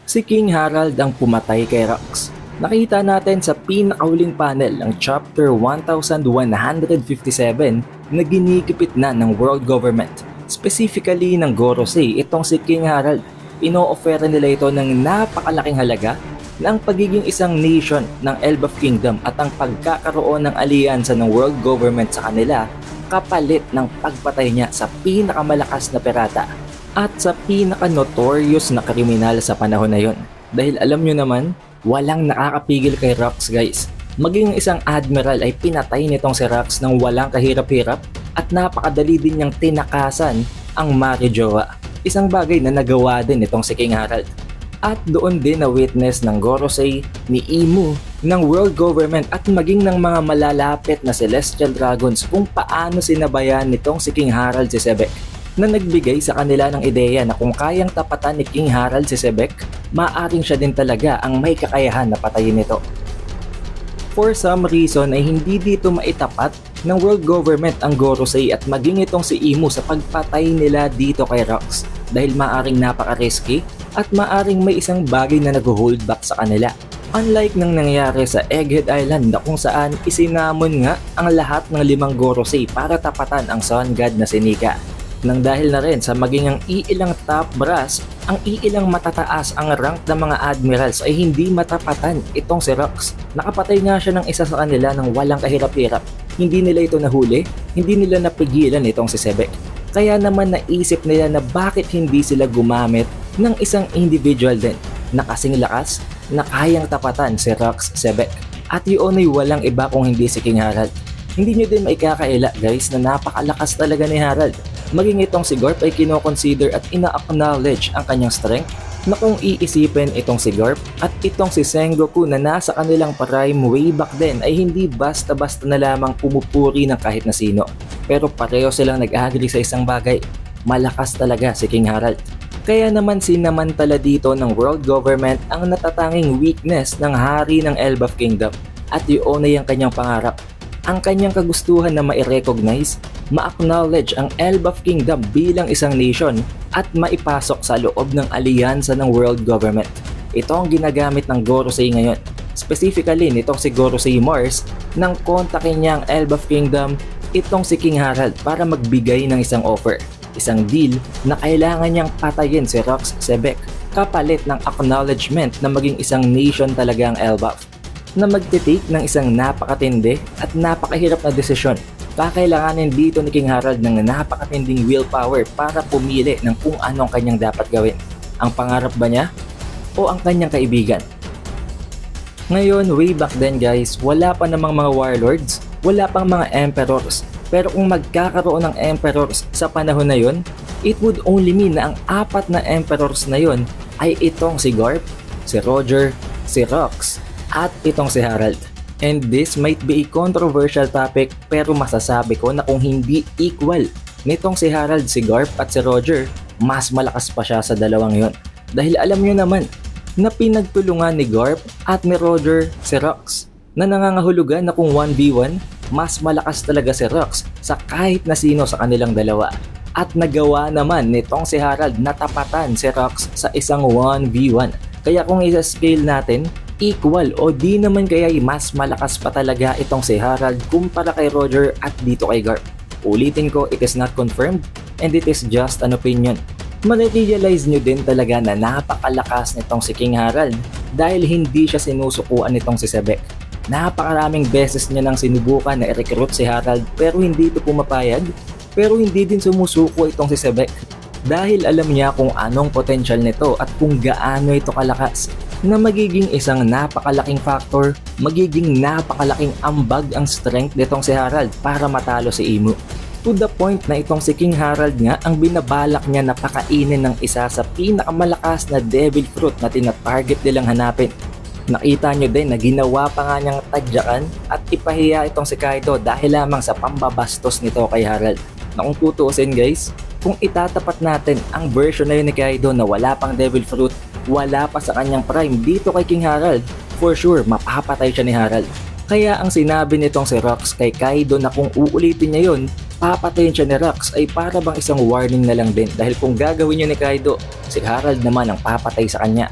Si King Harald ang pumatay kay Rox. Nakita natin sa pinakauling panel ng Chapter 1157 na ginikipit na ng world government, specifically ng Gorosei itong si King Harald. Ino-offera nila ito ng napakalaking halaga na ang pagiging isang nation ng Elbaf Kingdom at ang pagkakaroon ng alyansa ng world government sa kanila kapalit ng pagpatay niya sa pinakamalakas na pirata at sa pinaka-notorious na kriminal sa panahon na yon. Dahil alam nyo naman, walang nakakapigil kay Rox guys. Maging isang admiral ay pinatay nitong si Rox ng walang kahirap-hirap at napakadali din niyang tinakasan ang Marijoa. Isang bagay na nagawa din nitong si King Harald. At doon din na witness ng Gorosei, ni Imu, ng world government at maging ng mga malalapit na Celestial Dragons kung paano sinabayan nitong si King Harald si Sebek, na nagbigay sa kanila ng ideya na kung kayang tapatan ni King Harald si Sebek, maaring siya din talaga ang may kakayahan na patayin nito. For some reason ay hindi dito maitapat ng world government ang Gorosei at maging itong si Imu sa pagpatay nila dito kay Rox dahil maaring napaka-risky at maaring may isang bagay na nag-hold back sa kanila. Unlike nang nangyari sa Egghead Island na kung saan isinamon nga ang lahat ng 5 Gorosei para tapatan ang Sun God na si Nika. Nang dahil na rin sa maging ang iilang top brass, ang iilang matataas ang rank ng mga admirals ay hindi matapatan itong si Rox. Nakapatay nga siya ng isa sa kanila ng walang kahirap-hirap. Hindi nila ito nahuli, hindi nila napigilan itong si Sebek. Kaya naman naisip nila na bakit hindi sila gumamit ng isang individual din na kasing lakas na kayang tapatan si Rox Sebek. At yun ay walang iba kung hindi si King Harald. Hindi nyo din maikakaila guys na napakalakas talaga ni Harald. Maging itong si Garp ay kinoconsider at ina-acknowledge ang kanyang strength na kung iisipin itong si Garp at itong si Sengoku na nasa kanilang prime way back then ay hindi basta-basta na lamang pumupuri ng kahit na sino. Pero pareho silang nag-agree sa isang bagay, malakas talaga si King Harald. Kaya naman sinamantala dito ng world government ang natatanging weakness ng hari ng Elbaf Kingdom at yun ay ang kanyang pangarap. Ang kanyang kagustuhan na ma-recognize, ma-acknowledge ang Elbaf Kingdom bilang isang nation at maipasok sa loob ng alyansa ng world government. Ito ang ginagamit ng Gorosei ngayon. Specifically nitong si Gorosei Mars nang kontakin niya ang Elbaf Kingdom itong si King Harald para magbigay ng isang offer. Isang deal na kailangan niyang patayin si Rox Sebek kapalit ng acknowledgement na maging isang nation talaga ang Elbaf, na magtitake ng isang napakatindi at napakahirap na desisyon. Kakailanganin dito ni King Harald ng napakatinding willpower para pumili ng kung anong kanyang dapat gawin. Ang pangarap ba niya o ang kanyang kaibigan? Ngayon, way back then guys, wala pa namang mga warlords, wala pang mga emperors. Pero kung magkakaroon ng emperors sa panahon na yon, it would only mean na ang 4 na emperors na yon ay itong si Garp, si Roger, si Rox, at itong si Harald. And this might be a controversial topic pero masasabi ko na kung hindi equal nitong si Harald, si Garp at si Roger, mas malakas pa siya sa dalawang yon. Dahil alam nyo naman na pinagtulungan ni Garp at ni Roger si Rox na nangangahulugan na kung 1v1, mas malakas talaga si Rox sa kahit na sino sa kanilang dalawa. At nagawa naman nitong si Harald na tapatan si Rox sa isang 1v1. Kaya kung isa-scale natin, equal o di naman kaya mas malakas pa talaga itong si Harald kumpara kay Roger at dito kay Garp. Ulitin ko, it is not confirmed and it is just an opinion. Marirealize nyo din talaga na napakalakas nitong si King Harald dahil hindi siya sinusukuan nitong si Sebek. Napakaraming beses niya nang sinubukan na i-recruit si Harald pero hindi ito pumapayag, pero hindi din sumusuko itong si Sebek dahil alam niya kung anong potential nito at kung gaano ito kalakas na magiging isang napakalaking factor, magiging napakalaking ambag ang strength nitong si Harald para matalo si Imu. To the point na itong si King Harald nga ang binabalak niya na pakainin ng isa sa pinakamalakas na devil fruit na tina-target nilang hanapin. Nakita nyo din na ginawa pa nga niyang tadyakan at ipahiya itong si Kaido dahil lamang sa pambabastos nito kay Harald. Na kung tutuusin guys, kung itatapat natin ang version na yun ni Kaido na wala pang devil fruit, wala pa sa kanyang prime dito kay King Harald, for sure mapapatay siya ni Harald. Kaya ang sinabi nitong si Rox kay Kaido na kung uulitin niya yun, papatayin siya ni Rox ay para bang isang warning na lang din dahil kung gagawin niya ni Kaido, si Harald naman ang papatay sa kanya.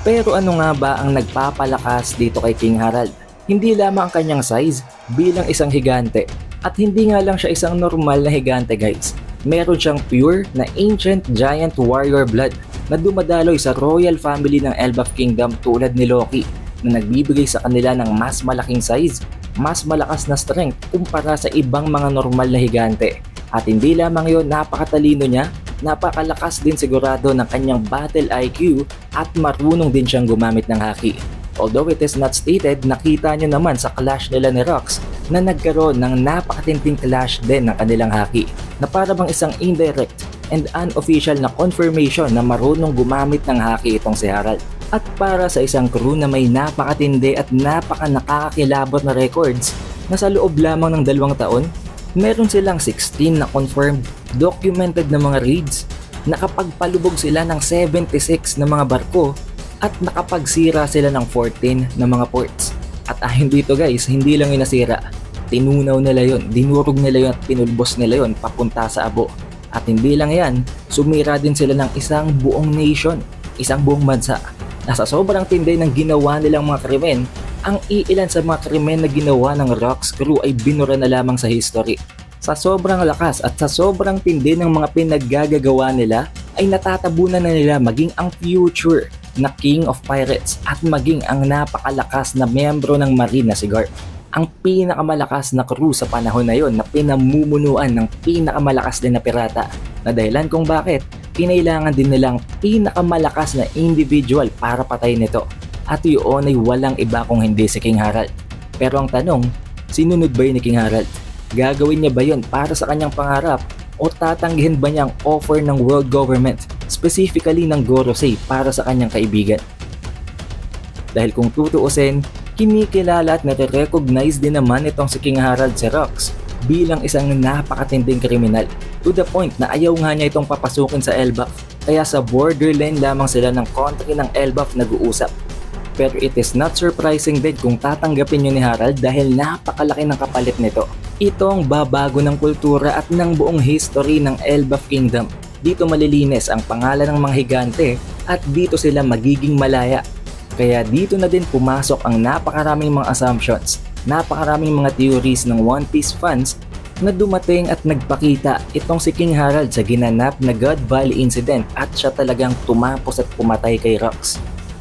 Pero ano nga ba ang nagpapalakas dito kay King Harald? Hindi lamang ang kanyang size bilang isang higante, at hindi nga lang siya isang normal na higante guys. Meron siyang pure na ancient giant warrior blood na dumadaloy sa royal family ng Elbaf Kingdom tulad ni Loki, na nagbibigay sa kanila ng mas malaking size, mas malakas na strength kumpara sa ibang mga normal na higante. At hindi lamang yon, napakatalino niya, napakalakas din sigurado ng kanyang battle IQ at marunong din siyang gumamit ng haki. Although it is not stated, nakita nyo naman sa clash nila ni Rox na nagkaroon ng napakatinting clash din ng kanilang haki, na para bang isang indirect and unofficial na confirmation na marunong gumamit ng haki itong si Harald. At para sa isang crew na may napakatindi at nakakakilabot na records, na sa loob lamang ng 2 taon, meron silang 16 na confirmed, documented na mga raids, nakapagpalubog sila ng 76 na mga barko, at nakapagsira sila ng 14 na mga ports. At ayon dito guys, hindi lang yung nasira, tinunaw nila yon, dinurog nila yon at pinulbos nila yon papunta sa abo. At hindi lang yan, sumira din sila ng isang buong nation, isang buong bansa. Nasa sobrang tindi ng ginawa nilang mga krimen, ang iilan sa mga krimen na ginawa ng Rox crew ay binura na lamang sa history. Sa sobrang lakas at sa sobrang tindi ng mga pinaggagawa nila, ay natatabunan na nila maging ang future na King of Pirates at maging ang napakalakas na miyembro ng Marine na si Garp. Ang pinakamalakas na crew sa panahon na yon na pinamumunuan ng pinakamalakas din na pirata, na dahilan kung bakit kinailangan din nilang pinakamalakas na individual para patayin nito. At yun ay walang iba kung hindi si King Harald. Pero ang tanong, sinunod ba yun ni King Harald? Gagawin niya ba yun para sa kanyang pangarap, o tatanggihin ba niya ang offer ng world government, specifically ng Gorosei, para sa kanyang kaibigan? Dahil kung tutuusin, kinikilala at nare-recognize din naman itong si King Harald si Rox bilang isang napakatinding kriminal, to the point na ayaw nga niya itong papasukin sa Elbaf, kaya sa borderline lamang sila ng country ng Elbaf nag-uusap. Pero it is not surprising din kung tatanggapin niyo ni Harald dahil napakalaki ng kapalit nito. Ito ang babago ng kultura at ng buong history ng Elbaf Kingdom. Dito malilinis ang pangalan ng mga higante at dito sila magiging malaya. Kaya dito na din pumasok ang napakaraming mga assumptions, napakaraming mga theories ng One Piece fans na dumating at nagpakita itong si King Harald sa ginanap na God Valley incident at siya talagang tumapos at pumatay kay Rox.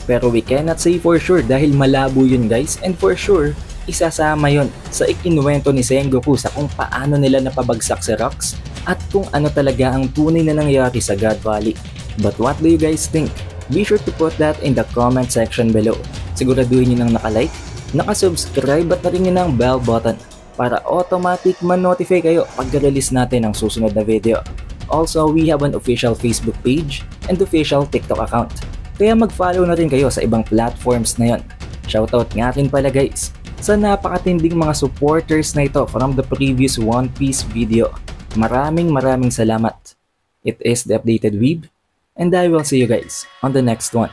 Pero we cannot say for sure dahil malabo yun guys, and for sure isasama yon sa ikinuwento ni Sengoku sa kung paano nila napabagsak si Rox at kung ano talaga ang tunay na nangyari sa God Valley. But what do you guys think? Be sure to put that in the comment section below. Siguraduhin nyo nang nakalike, nakasubscribe at na rin nyo ng bell button para automatic man-notify kayo pag release natin ang susunod na video. Also, we have an official Facebook page and official TikTok account. Kaya mag-follow na rin kayo sa ibang platforms na yon. Shoutout nga rin pala guys sa napakatinding mga supporters na ito from the previous One Piece video. Maraming salamat. It is The Updated Weeb, and I will see you guys on the next one.